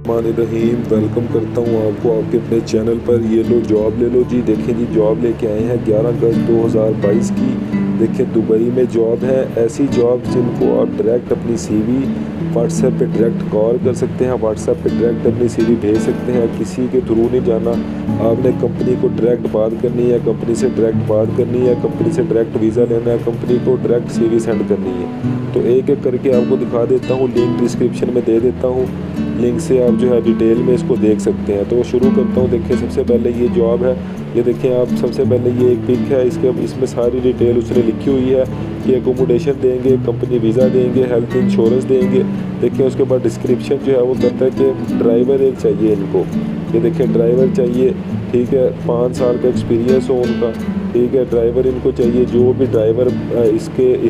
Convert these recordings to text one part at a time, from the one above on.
रहीम welcome करता हूँ आपको आपके अपने चैनल पर। ये लो जॉब ले लो जी। देखें जी जॉब लेके आए हैं 11 अगस्त 2022 की। देखें दुबई में जॉब है। ऐसी जॉब जिनको आप डायरेक्ट अपनी सीवी व्हाट्सएप पे डायरेक्ट कॉल कर सकते हैं, व्हाट्सएप पे डायरेक्ट अपनी सीवी भेज सकते हैं, किसी के थ्रू नहीं जाना। आपने कंपनी को डायरेक्ट बात करनी है, कंपनी से डायरेक्ट बात करनी है, कंपनी से डायरेक्ट वीज़ा लेना है, कंपनी को डायरेक्ट सीवी सेंड करनी है। तो एक एक करके आपको दिखा देता हूँ, लिंक डिस्क्रिप्शन में दे देता हूँ, लिंक से आप जो है डिटेल में इसको देख सकते हैं। तो शुरू करता हूँ। देखिए सबसे पहले ये जॉब है, ये देखें आप। सबसे पहले ये एक पिक है, इसमें सारी डिटेल उसने लिखी हुई है कि एकोमोडेशन देंगे, कंपनी वीज़ा देंगे, हेल्थ इंश्योरेंस देंगे। देखिए उसके बाद डिस्क्रिप्शन जो है वो कहता है कि ड्राइवर एक चाहिए इनको। ये देखिए ड्राइवर चाहिए, ठीक है, 5 साल का एक्सपीरियंस हो उनका, ठीक है। ड्राइवर इनको चाहिए, जो भी ड्राइवर इस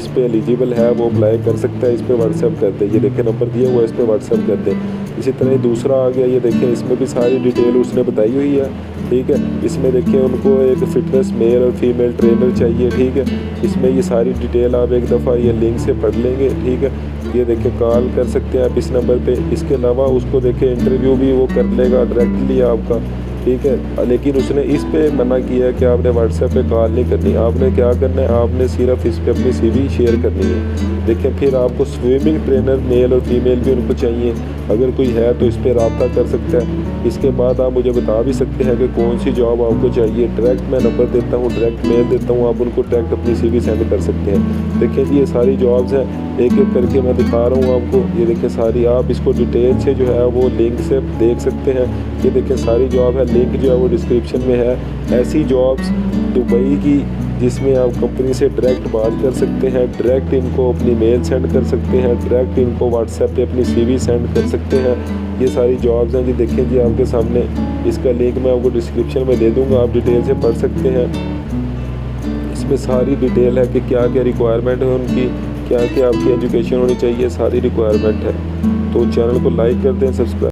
पे एलिजिबल है वो अप्लाई कर सकता है। इस पर व्हाट्सएप कर दे, ये देखें नंबर दिया हुआ है, इस पर व्हाट्सएप कर दें। इसी तरह दूसरा आ गया, ये देखें इसमें भी सारी डिटेल उसने बताई हुई है, ठीक है। इसमें देखिए उनको एक फ़िटनेस मेल और फीमेल ट्रेनर चाहिए, ठीक है। इसमें ये सारी डिटेल आप एक दफ़ा ये लिंक से पढ़ लेंगे, ठीक है। ये देखिए कॉल कर सकते हैं आप इस नंबर पे। इसके अलावा उसको देखिए इंटरव्यू भी वो कर लेगा डायरेक्टली आपका, ठीक है। लेकिन उसने इस पे मना किया है कि आपने व्हाट्सएप पे कॉल नहीं करनी। आपने क्या करना है, आपने सिर्फ इस पे अपनी सीवी शेयर करनी है। देखिए फिर आपको स्विमिंग ट्रेनर मेल और फीमेल भी उनको चाहिए, अगर कोई है तो इस पर रब्ता कर सकता है। इसके बाद आप मुझे बता भी सकते हैं कि कौन सी जॉब आपको चाहिए। डायरेक्ट मैं नंबर देता हूँ, डायरेक्ट मेल देता हूँ, आप उनको डायरेक्ट अपनी सीवी सेंड कर सकते हैं। देखिए जी ये सारी जॉब्स हैं, एक एक करके मैं दिखा रहा हूँ आपको। ये देखिए सारी, आप इसको डिटेल से जो है वो लिंक से देख सकते हैं। ये देखिए सारी जॉब है, लिंक जो है वो डिस्क्रिप्शन में है। ऐसी जॉब्स दुबई की जिसमें आप कंपनी से डायरेक्ट बात कर सकते हैं, डायरेक्ट इनको अपनी मेल सेंड कर सकते हैं, डायरेक्ट इनको व्हाट्सएप पे अपनी सीवी सेंड कर सकते हैं। ये सारी जॉब्स हैं जी। देखें जी आपके सामने, इसका लिंक मैं आपको डिस्क्रिप्शन में दे दूंगा, आप डिटेल से पढ़ सकते हैं। इसमें सारी डिटेल है कि क्या क्या रिक्वायरमेंट है उनकी, क्या क्या आपकी एजुकेशन होनी चाहिए, सारी रिक्वायरमेंट है। तो चैनल को लाइक कर दें, सब्सक्राइब